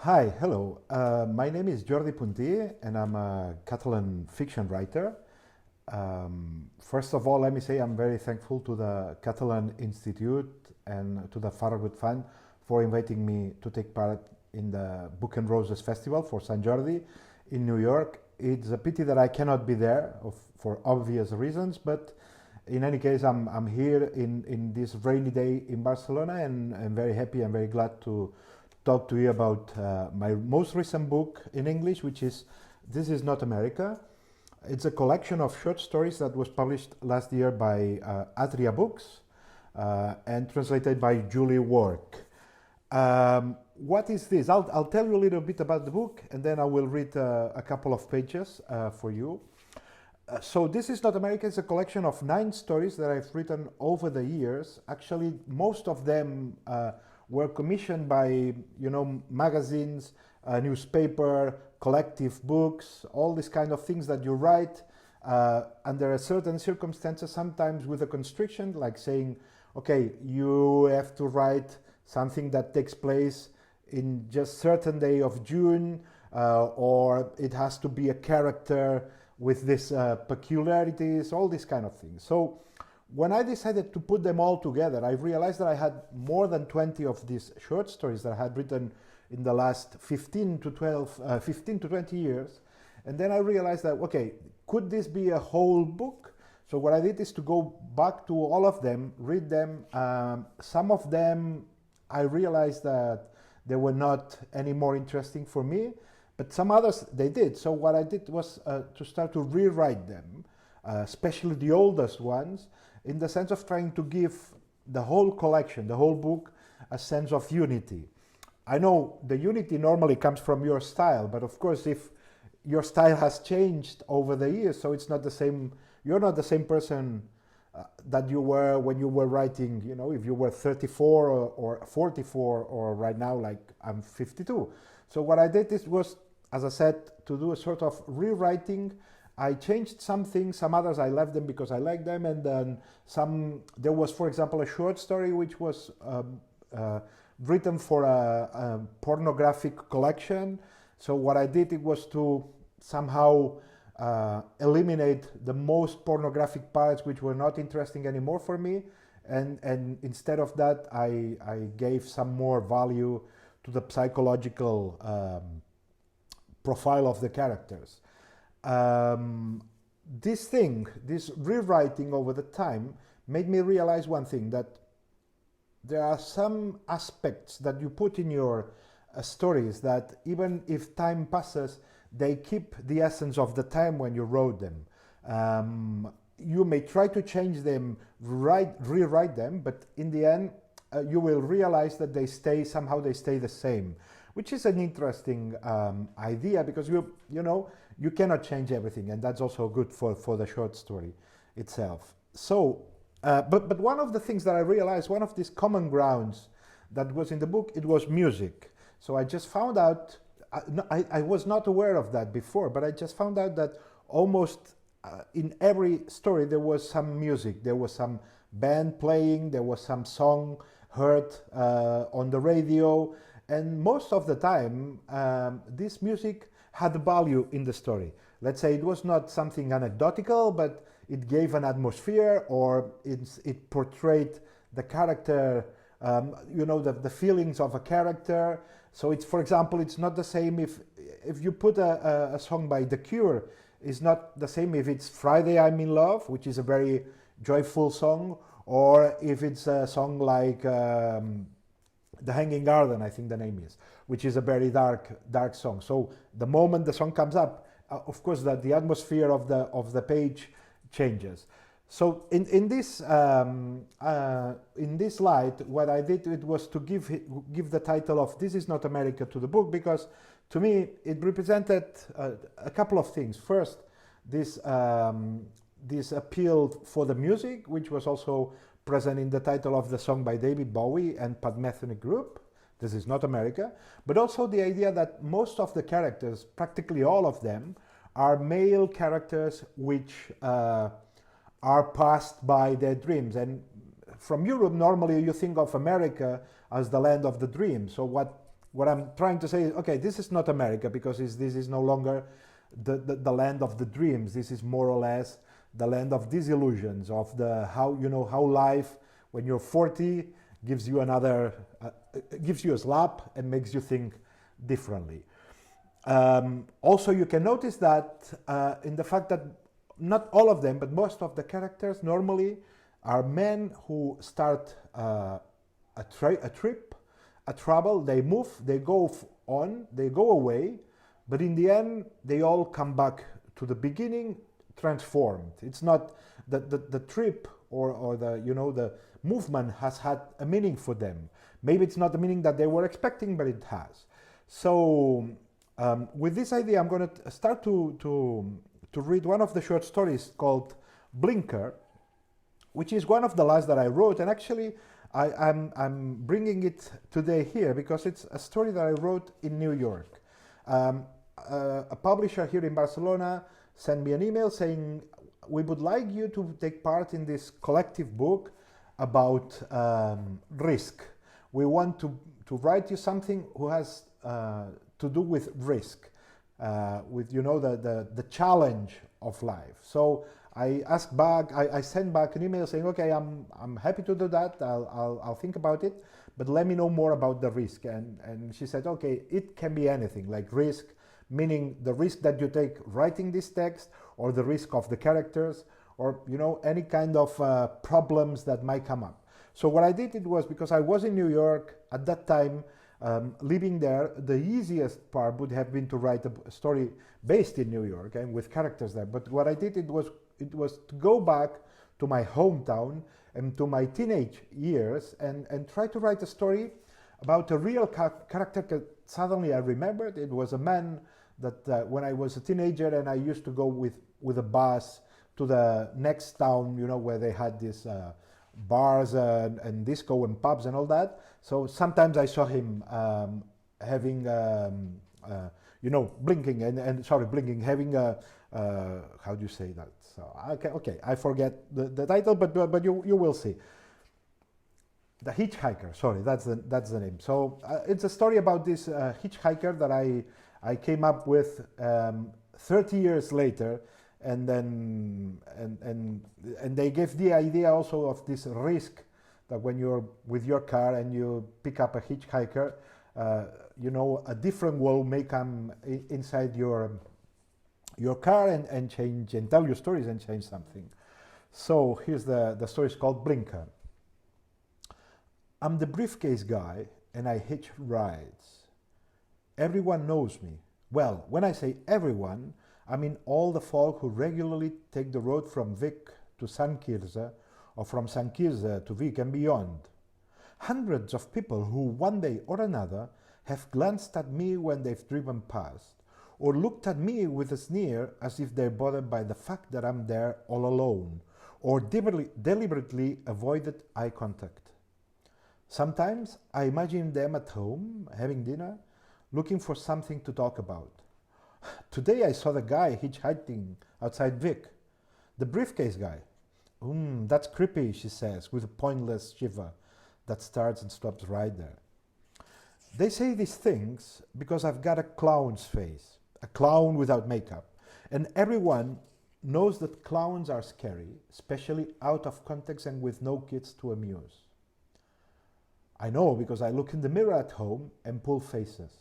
Hi, hello. My name is Jordi Puntí, and I'm a Catalan fiction writer. First of all, let me say I'm very thankful to the Catalan Institute and to the Farragut Fund for inviting me to take part in the Book and Roses Festival for San Jordi in New York. It's a pity that I cannot be there for obvious reasons, but in any case, I'm here in this rainy day in Barcelona, and I'm very happy and very glad to talk to you about my most recent book in English, which is This Is Not America. It's a collection of short stories that was published last year by Atria Books and translated by Julie Wark. What is this? I'll tell you a little bit about the book, and then I will read a couple of pages for you. So This Is Not America is a collection of 9 stories that I've written over the years. Actually, most of them were commissioned by, magazines, newspaper, collective books, all these kind of things that you write under certain circumstances, sometimes with a constriction, like saying, okay, you have to write something that takes place in just certain day of June, or it has to be a character with these peculiarities, all these kind of things. So when I decided to put them all together, I realized that I had more than 20 of these short stories that I had written in the last 15 to 20 years. And then I realized that, okay, could this be a whole book? So what I did is to go back to all of them, read them. Some of them, I realized that they were not any more interesting for me, but some others they did. So what I did was to start to rewrite them, especially the oldest ones, in the sense of trying to give the whole collection, the whole book, a sense of unity. I know the unity normally comes from your style, but of course if your style has changed over the years, so it's not the same, you're not the same person that you were when you were writing, if you were 34 or 44, or right now like I'm 52. So what I did was, as I said, to do a sort of rewriting. I changed some things, some others I left them because I liked them, and then there was, for example, a short story which was written for a pornographic collection. So what I did, it was to somehow eliminate the most pornographic parts which were not interesting anymore for me, and instead of that I gave some more value to the psychological profile of the characters. This rewriting over the time made me realize one thing, that there are some aspects that you put in your stories that even if time passes, they keep the essence of the time when you wrote them. You may try to change them, rewrite them, but in the end you will realize that they stay the same, which is an interesting idea, because you cannot change everything, and that's also good for the short story itself. So, but one of the things that I realized, one of these common grounds that was in the book, it was music. So I just found out, I was not aware of that before, but I just found out that almost in every story there was some music. There was some band playing, there was some song heard on the radio, and most of the time this music had value in the story. Let's say it was not something anecdotal, but it gave an atmosphere, or it portrayed the character, the feelings of a character. So it's, for example, it's not the same if you put a song by The Cure, it's not the same if it's Friday I'm in Love, which is a very joyful song, or if it's a song like The Hanging Garden, I think the name is, which is a very dark song. So the moment the song comes up, of course, that the atmosphere of the page changes. So in this light, what I did, it was to give the title of This Is Not America to the book, because to me it represented a couple of things. First, this appeal for the music, which was also present in the title of the song by David Bowie and Pat Metheny Group, This Is Not America, but also the idea that most of the characters, practically all of them, are male characters which are passed by their dreams. And from Europe, normally you think of America as the land of the dream. So what what I'm trying to say is, okay, this is not America, because this is no longer the land of the dreams. This is more or less the land of disillusions, of the how life, when you're 40, gives you gives you a slap and makes you think differently. Also, you can notice that in the fact that not all of them, but most of the characters normally are men who start a trip, a travel, they move, they go on, they go away, but in the end, they all come back to the beginning transformed. It's not the trip or the movement has had a meaning for them. Maybe it's not the meaning that they were expecting, but it has. So with this idea, I'm going to start to read one of the short stories called Blinker, which is one of the last that I wrote, and actually I'm bringing it today here because it's a story that I wrote in New York. A publisher here in Barcelona sent me an email saying, we would like you to take part in this collective book about risk. We want to write you something who has to do with risk, with the challenge of life. So I asked back, I sent back an email saying, okay, I'm happy to do that. I'll think about it, but let me know more about the risk. And she said, okay, it can be anything, like risk, meaning the risk that you take writing this text, or the risk of the characters, or any kind of problems that might come up. So what I did, it was because I was in New York at that time, living there, the easiest part would have been to write a story based in New York and with characters there. But what I did, it was to go back to my hometown and to my teenage years and try to write a story about a real character that suddenly I remembered. It was a man that when I was a teenager and I used to go with a bus to the next town, where they had these bars and disco and pubs and all that. So sometimes I saw him having, blinking blinking, having a, how do you say that? So okay, I forget the title, but you will see. The Hitchhiker, sorry, that's the name. So it's a story about this hitchhiker that I came up with 30 years later, and then and they gave the idea also of this risk that when you're with your car and you pick up a hitchhiker, a different world may come inside your car and change and tell you stories and change something. So here's the story. Is called Blinker. I'm the briefcase guy and I hitch rides. Everyone knows me. Well, when I say everyone, I mean all the folk who regularly take the road from Vic to San Quirze, or from San Quirze to Vic and beyond. Hundreds of people who one day or another have glanced at me when they've driven past, or looked at me with a sneer as if they're bothered by the fact that I'm there all alone, or deliberately avoided eye contact. Sometimes I imagine them at home, having dinner, looking for something to talk about. Today I saw the guy hitchhiking outside Vic. The briefcase guy. That's creepy, she says, with a pointless shiver that starts and stops right there. They say these things because I've got a clown's face, a clown without makeup, and everyone knows that clowns are scary, especially out of context and with no kids to amuse. I know because I look in the mirror at home and pull faces.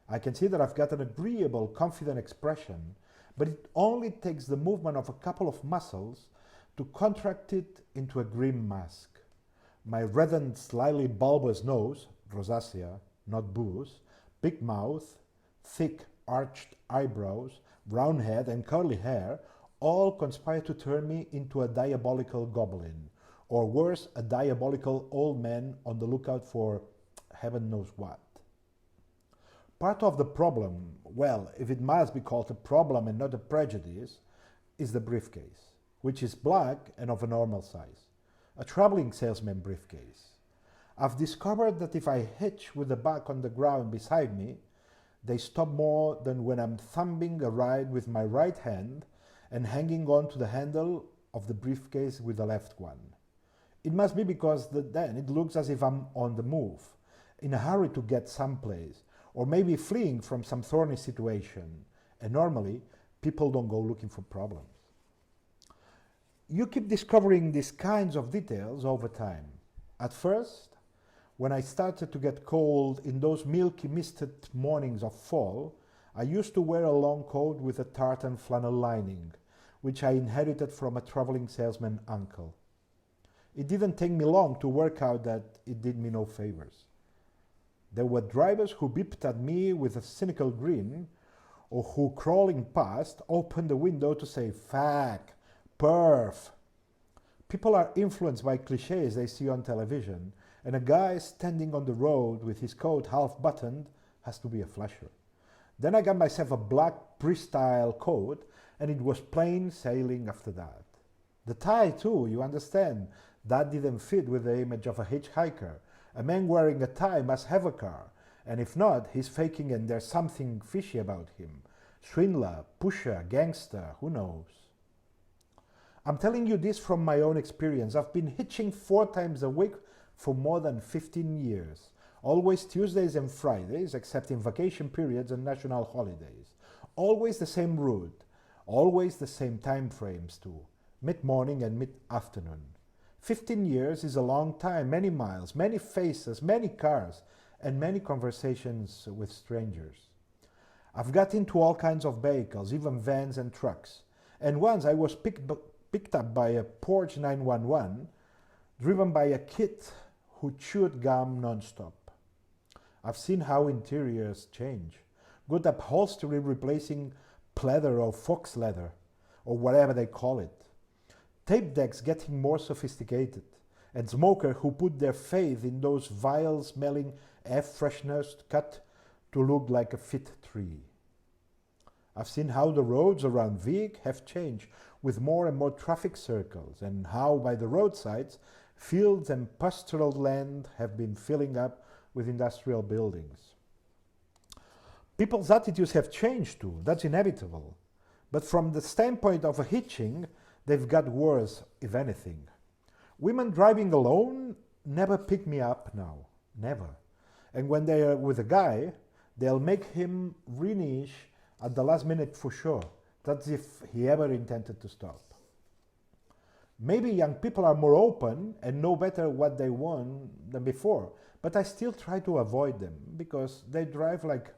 I can see that I've got an agreeable, confident expression, but it only takes the movement of a couple of muscles to contract it into a grim mask. My reddened, slightly bulbous nose, rosacea, not booze, big mouth, thick, arched eyebrows, brown head and curly hair all conspire to turn me into a diabolical goblin, or worse, a diabolical old man on the lookout for heaven knows what. Part of the problem, well, if it must be called a problem and not a prejudice, is the briefcase, which is black and of a normal size, a traveling salesman briefcase. I've discovered that if I hitch with the back on the ground beside me, they stop more than when I'm thumbing a ride with my right hand and hanging on to the handle of the briefcase with the left one. It must be because then it looks as if I'm on the move, in a hurry to get someplace, or maybe fleeing from some thorny situation. And normally, people don't go looking for problems. You keep discovering these kinds of details over time. At first, when I started to get cold in those milky misted mornings of fall, I used to wear a long coat with a tartan flannel lining, which I inherited from a traveling salesman uncle. It didn't take me long to work out that it did me no favors. There were drivers who beeped at me with a cynical grin, or who, crawling past, opened the window to say, "Fack, perf." People are influenced by cliches they see on television, and a guy standing on the road with his coat half buttoned has to be a flasher. Then I got myself a black pre-style coat, and it was plain sailing after that. The tie too, you understand, that didn't fit with the image of a hitchhiker. A man wearing a tie must have a car, and if not, he's faking and there's something fishy about him. Swindler, pusher, gangster, who knows? I'm telling you this from my own experience. I've been hitching 4 times a week for more than 15 years. Always Tuesdays and Fridays, except in vacation periods and national holidays. Always the same route. Always the same time frames too. Mid-morning and mid-afternoon. 15 years is a long time, many miles, many faces, many cars, and many conversations with strangers. I've got into all kinds of vehicles, even vans and trucks. And once I was picked up by a Porsche 911, driven by a kid who chewed gum non-stop. I've seen how interiors change. Good upholstery replacing pleather or fox leather, or whatever they call it. Tape decks getting more sophisticated, and smokers who put their faith in those vile-smelling air fresheners cut to look like a fit tree. I've seen how the roads around Vic have changed with more and more traffic circles, and how by the roadsides, fields and pastoral land have been filling up with industrial buildings. People's attitudes have changed too, that's inevitable. But from the standpoint of a hitching, they've got worse, if anything. Women driving alone never pick me up now, never. And when they are with a guy, they'll make him renege at the last minute for sure. That's if he ever intended to stop. Maybe young people are more open and know better what they want than before, but I still try to avoid them because they drive like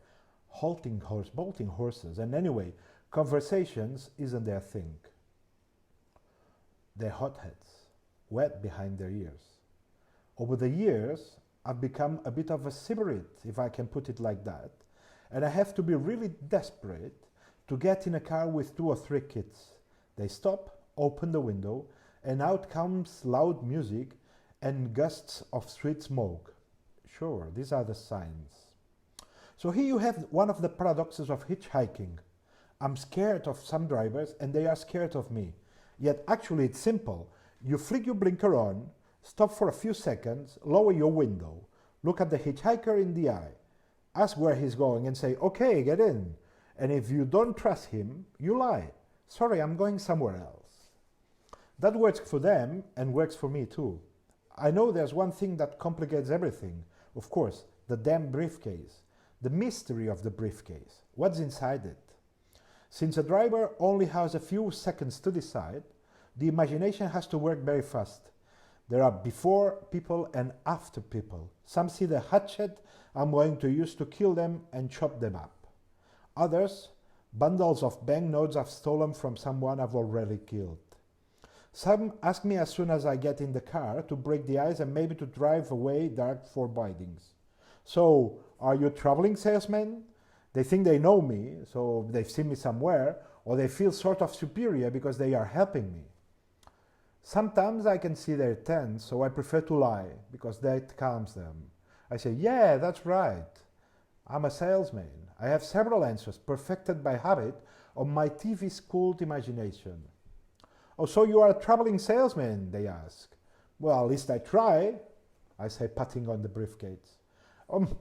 bolting horses, and anyway, conversations isn't their thing. They're hotheads, wet behind their ears. Over the years, I've become a bit of a sybarite, if I can put it like that, and I have to be really desperate to get in a car with 2 or 3 kids. They stop, open the window, and out comes loud music and gusts of street smoke. Sure, these are the signs. So here you have one of the paradoxes of hitchhiking. I'm scared of some drivers and they are scared of me. Yet actually it's simple. You flick your blinker on, stop for a few seconds, lower your window, look at the hitchhiker in the eye, ask where he's going and say, "Okay, get in." And if you don't trust him, you lie. "Sorry, I'm going somewhere else." That works for them and works for me too. I know there's one thing that complicates everything. Of course, the damn briefcase. The mystery of the briefcase. What's inside it? Since a driver only has a few seconds to decide, the imagination has to work very fast. There are before people and after people. Some see the hatchet I'm going to use to kill them and chop them up. Others, bundles of banknotes I've stolen from someone I've already killed. Some ask me as soon as I get in the car to break the ice and maybe to drive away dark forebodings. "So, are you a traveling salesman?" They think they know me, so they've seen me somewhere, or they feel sort of superior because they are helping me. Sometimes I can see they're tense, so I prefer to lie, because that calms them. I say, "Yeah, that's right. I'm a salesman. I have several answers, perfected by habit, on my TV-schooled imagination." "Oh, so you are a traveling salesman?" they ask. "Well, at least I try," I say, patting on the briefcase.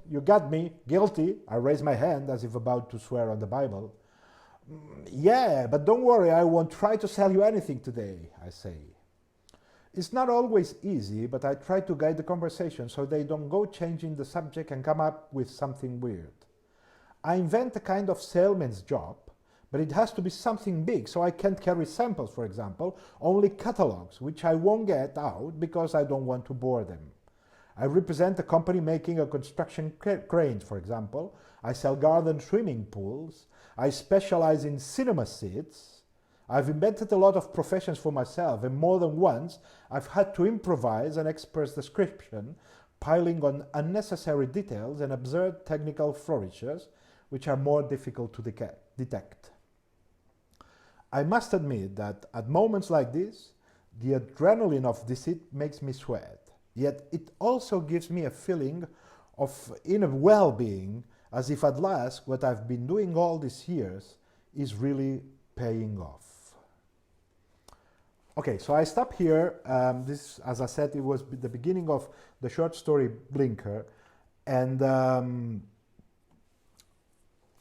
You got me, guilty." I raise my hand as if about to swear on the Bible. "Yeah, but don't worry, I won't try to sell you anything today," I say. It's not always easy, but I try to guide the conversation so they don't go changing the subject and come up with something weird. I invent a kind of salesman's job, but it has to be something big, so I can't carry samples, for example, only catalogs, which I won't get out because I don't want to bore them. I represent a company making a construction cranes, for example. I sell garden swimming pools. I specialize in cinema seats. I've invented a lot of professions for myself, and more than once I've had to improvise an expert's description, piling on unnecessary details and absurd technical flourishes, which are more difficult to detect. I must admit that at moments like this, the adrenaline of deceit makes me sweat, yet it also gives me a feeling of inner well-being, as if at last what I've been doing all these years is really paying off. Okay, so I stop here. This, as I said, it was the beginning of the short story Blinker, and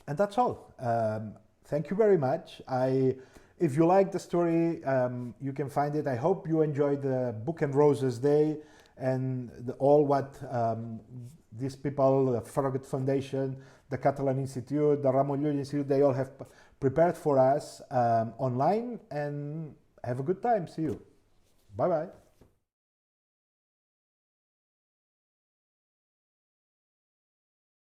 that's all. Thank you very much. If you like the story, you can find it. I hope you enjoyed the Book and Roses Day and all what these people, the Farragut Foundation, the Catalan Institute, the Ramon Llull Institute, they all have prepared for us online, and have a good time. See you. Bye-bye.